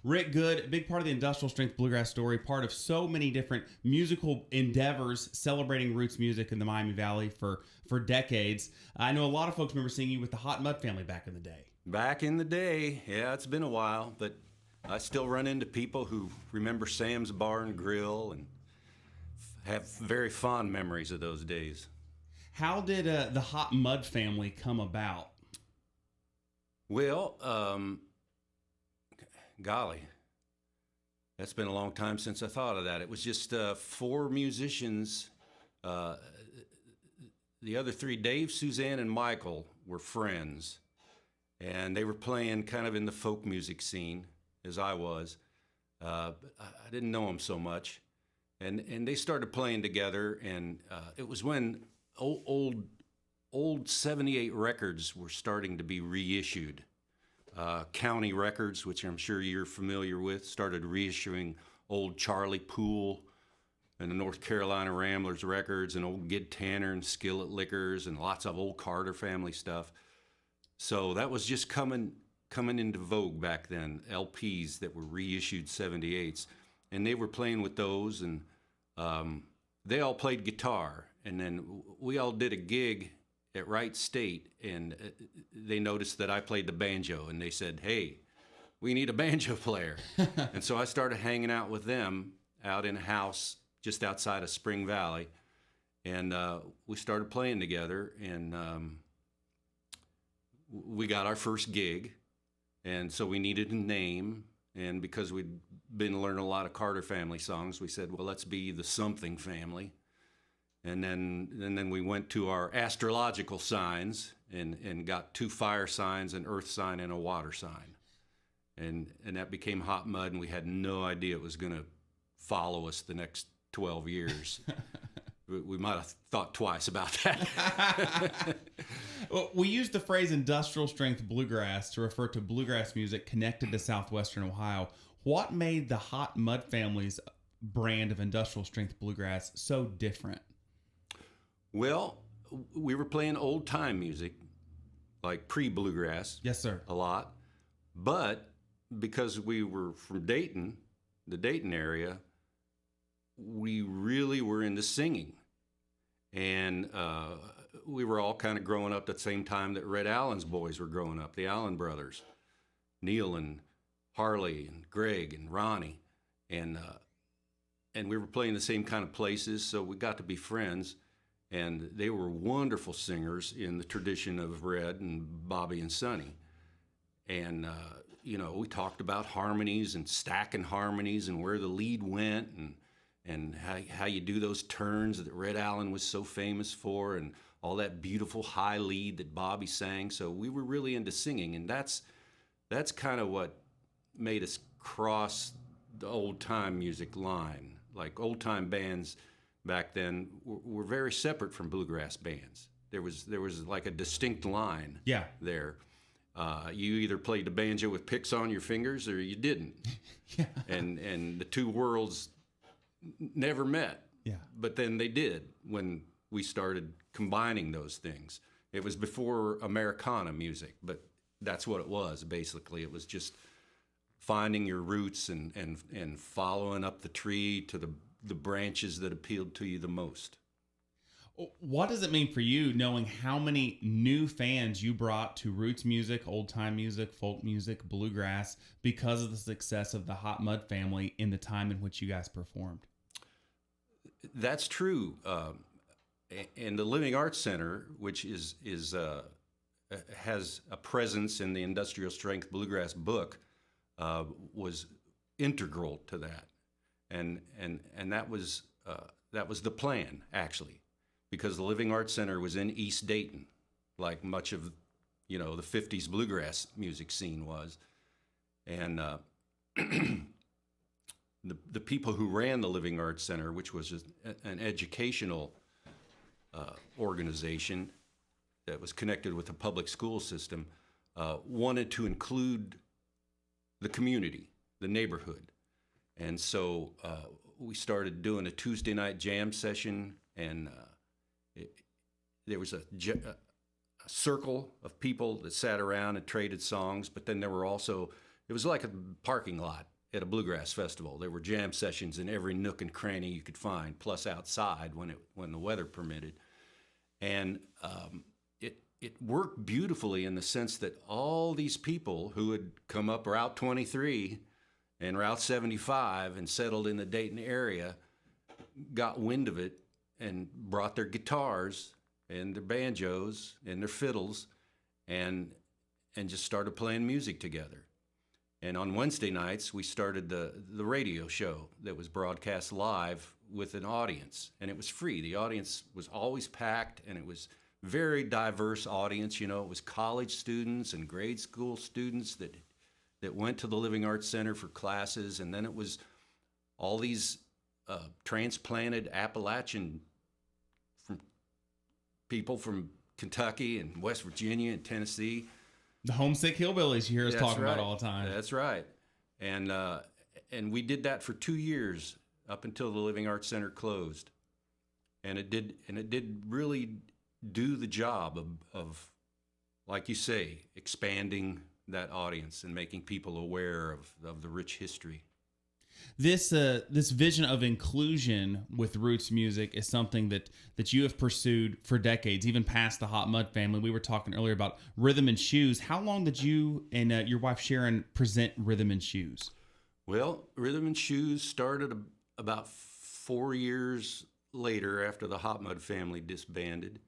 Rick Good, big part of the industrial strength bluegrass story, part of so many different musical endeavors celebrating roots music in the Miami Valley for decades. I know a lot of folks remember seeing you with the Hotmud family back in the day. Back in the day, yeah, it's been a while, but I still run into people who remember Sam's Bar and Grill and have very fond memories of those days. How did the Hotmud family come about? Well, golly, that's been a long time since I thought of that. It was just 4 musicians. The other 3, Dave, Suzanne, and Michael, were friends. And they were playing kind of in the folk music scene, as I was. I didn't know them so much. And they started playing together, and it was when old 78 records were starting to be reissued. County Records, which I'm sure you're familiar with, started reissuing old Charlie Poole and the North Carolina Ramblers records and old Gid Tanner and Skillet Liquors and lots of old Carter family stuff. So that was just coming into vogue back then, LPs that were reissued 78s. And they were playing with those, and they all played guitar. And then we all did a gig at Wright State, and they noticed that I played the banjo, and they said, hey, we need a banjo player. And so I started hanging out with them out in a house just outside of Spring Valley, and we started playing together, and we got our first gig, and so we needed a name, and because we'd been learning a lot of Carter family songs, we said, well, let's be the Something Family. And then we went to our astrological signs and got 2 fire signs, an earth sign, and a water sign. And that became Hotmud, and we had no idea it was going to follow us the next 12 years. We might have thought twice about that. Well, we use the phrase industrial strength bluegrass to refer to bluegrass music connected to southwestern Ohio. What made the Hotmud family's brand of industrial strength bluegrass so different? Well, we were playing old time music, like pre-bluegrass. Yes, sir. A lot. But because we were from Dayton, the Dayton area, we really were into singing. And we were all kind of growing up at the same time that Red Allen's boys were growing up, the Allen brothers, Neil and Harley and Greg and Ronnie. And we were playing the same kind of places, so we got to be friends. And they were wonderful singers in the tradition of Red and Bobby and Sonny. And, we talked about harmonies and stacking harmonies and where the lead went and how you do those turns that Red Allen was so famous for and all that beautiful high lead that Bobby sang. So we were really into singing, and that's kind of what made us cross the old-time music line. Like old-time bands back then were very separate from bluegrass bands. There was like a distinct line there. You either played the banjo with picks on your fingers or you didn't. Yeah. And the two worlds never met. Yeah. But then they did when we started combining those things. It was before Americana music, but that's what it was, basically. It was just finding your roots and following up the tree to the branches that appealed to you the most. What does it mean for you knowing how many new fans you brought to roots music, old-time music, folk music, bluegrass, because of the success of the Hotmud family in the time in which you guys performed? That's true. And the Living Arts Center, which has a presence in the Industrial Strength Bluegrass book, was integral to that. And that was the plan, actually, because the Living Arts Center was in East Dayton, like much of the 50s bluegrass music scene was. And the people who ran the Living Arts Center, which was an educational organization that was connected with the public school system, wanted to include the community, the neighborhood. And so we started doing a Tuesday night jam session, and there was a circle of people that sat around and traded songs, but then there were also, it was like a parking lot at a bluegrass festival. There were jam sessions in every nook and cranny you could find, plus outside when the weather permitted. And it worked beautifully in the sense that all these people who had come up Route 23 and Route 75 and settled in the Dayton area got wind of it and brought their guitars and their banjos and their fiddles and just started playing music together. And on Wednesday nights, we started the radio show that was broadcast live with an audience, and it was free. The audience was always packed, and it was very diverse audience. You know, it was college students and grade school students that went to the Living Arts Center for classes, and then it was all these transplanted Appalachian people from Kentucky and West Virginia and Tennessee. The homesick hillbillies you hear us talking about all the time. That's right. And we did that for 2 years up until the Living Arts Center closed. And it did really do the job of, like you say, expanding that audience and making people aware of the rich history. This vision of inclusion with roots music is something that you have pursued for decades, even past the Hotmud family. We were talking earlier about Rhythm and Shoes. How long did you and your wife Sharon present Rhythm and Shoes? Well, Rhythm and Shoes started about 4 years later after the Hotmud family disbanded,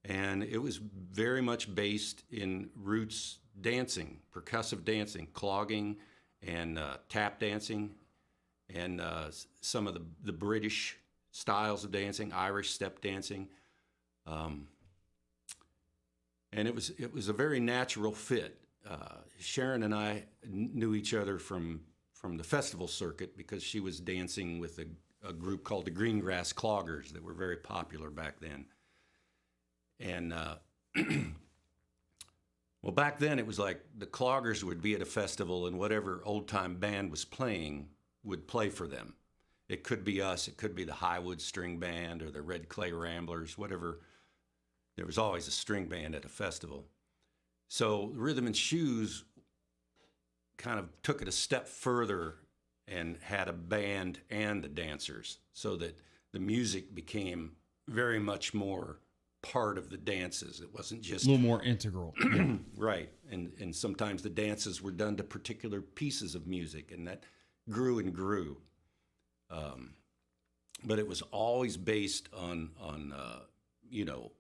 and it was very much based in roots dancing, percussive dancing, clogging, and tap dancing. And some of the British styles of dancing, Irish step dancing, and it was a very natural fit. Sharon and I knew each other from the festival circuit because she was dancing with a group called the Greengrass Cloggers that were very popular back then. And well, back then it was like the Cloggers would be at a festival and whatever old time band was playing would play for them. It could be us, it could be the Highwood String Band or the Red Clay Ramblers, whatever. There was always a string band at a festival. So Rhythm and Shoes kind of took it a step further and had a band and the dancers so that the music became very much more part of the dances. It wasn't just a little more integral. Yeah. Right. And sometimes the dances were done to particular pieces of music, and that grew and grew, but it was always based on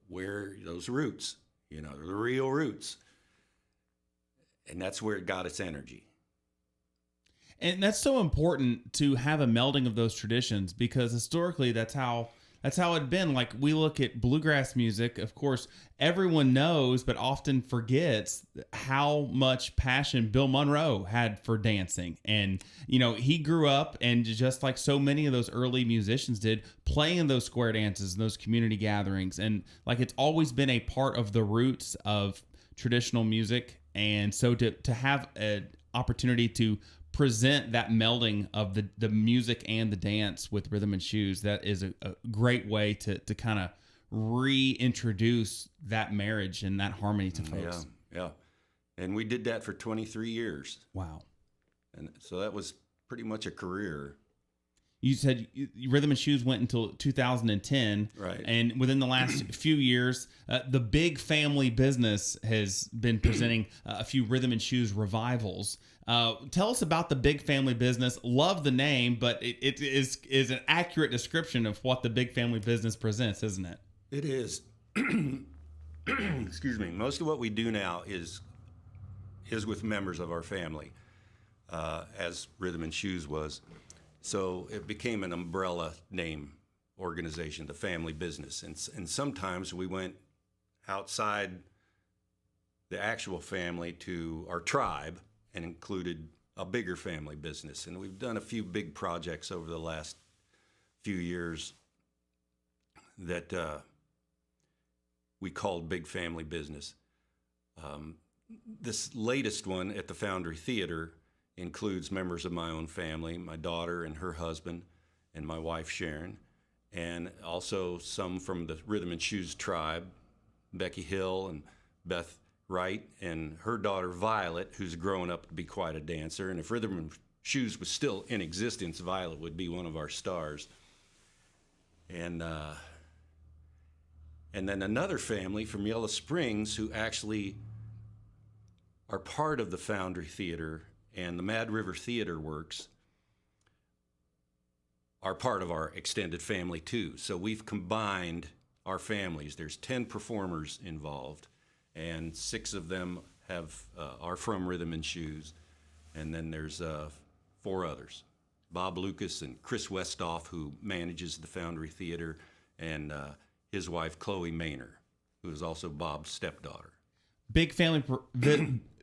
where those roots, the real roots, and that's where it got its energy. And that's so important to have a melding of those traditions because historically that's how it had been. Like we look at bluegrass music, of course, everyone knows, but often forgets how much passion Bill Monroe had for dancing. And, he grew up and just like so many of those early musicians did, playing those square dances and those community gatherings. And like it's always been a part of the roots of traditional music. And so to have an opportunity to present that melding of the music and the dance with Rhythm and Shoes, that is a great way to kind of reintroduce that marriage and that harmony to folks. Yeah. And we did that for 23 years. Wow. And so that was pretty much a career. You said Rhythm and Shoes went until 2010. Right. And within the last few years, the Big Family Business has been presenting a few Rhythm and Shoes revivals. Tell us about the Big Family Business. Love the name, but it is an accurate description of what the Big Family Business presents, isn't it? It is. Excuse me. Most of what we do now is with members of our family, as Rhythm and Shoes was. So it became an umbrella name organization, the family business. And sometimes we went outside the actual family to our tribe and included a bigger family business. And we've done a few big projects over the last few years that we called Big Family Business. This latest one at the Foundry Theater includes members of my own family, my daughter and her husband, and my wife Sharon, and also some from the Rhythm and Shoes tribe, Becky Hill and Beth Wright, and her daughter Violet, who's grown up to be quite a dancer. And if Rhythm Shoes was still in existence, Violet would be one of our stars. And then another family from Yellow Springs who actually are part of the Foundry Theater and the Mad River Theater Works are part of our extended family too. So we've combined our families. There's 10 performers involved, and 6 of them are from Rhythm and Shoes. And then there's 4 others, Bob Lucas and Chris Westhoff, who manages the Foundry Theater, and his wife, Chloe Maynor, who is also Bob's stepdaughter.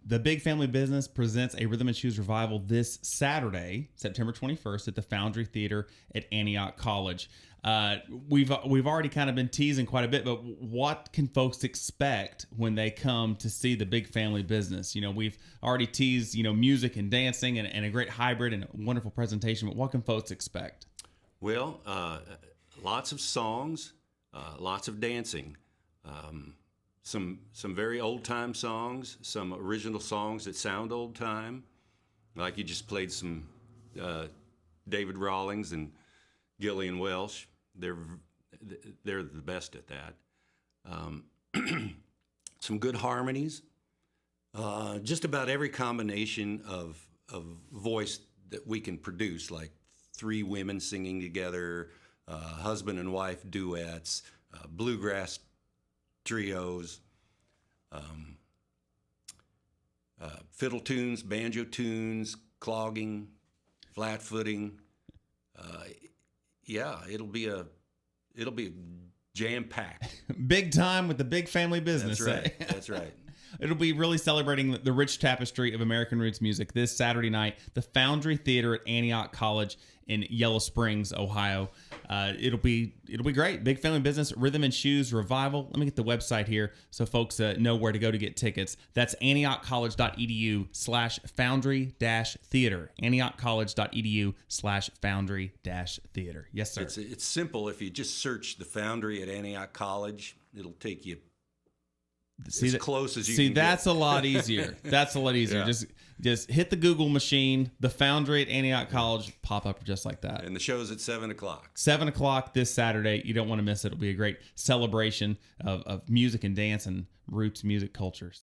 The Big Family Business presents a Rhythm and Shoes revival this Saturday, September 21st, at the Foundry Theater at Antioch College. We've already kind of been teasing quite a bit, but what can folks expect when they come to see the Big Family Business? You know, we've already teased, you know, music and dancing and a great hybrid and a wonderful presentation, but what can folks expect? Well, lots of songs, lots of dancing. Some very old-time songs, some original songs that sound old-time, like you just played some David Rawlings and Gillian Welsh. They're the best at that. Some good harmonies, just about every combination of voice that we can produce, like 3 women singing together, husband and wife duets, bluegrass trios, fiddle tunes, banjo tunes, clogging, flat footing. It'll be a jam packed. Big time with the Big Family Business. That's right. That's right. It'll be really celebrating the rich tapestry of American roots music this Saturday night, the Foundry Theater at Antioch College in Yellow Springs, Ohio. It'll be great. Big Family Business, Rhythm and Shoes revival. Let me get the website here so folks know where to go to get tickets. That's antiochcollege.edu/foundry-theater. antiochcollege.edu/foundry-theater. Yes, sir. It's simple. If you just search the Foundry at Antioch College, it'll take you close as you can that's get. a lot easier. That's a lot easier. Yeah. Just hit the Google machine, the Foundry at Antioch College, pop up just like that. And the show's at 7 o'clock. 7 o'clock this Saturday. You don't want to miss it. It'll be a great celebration of music and dance and roots music cultures.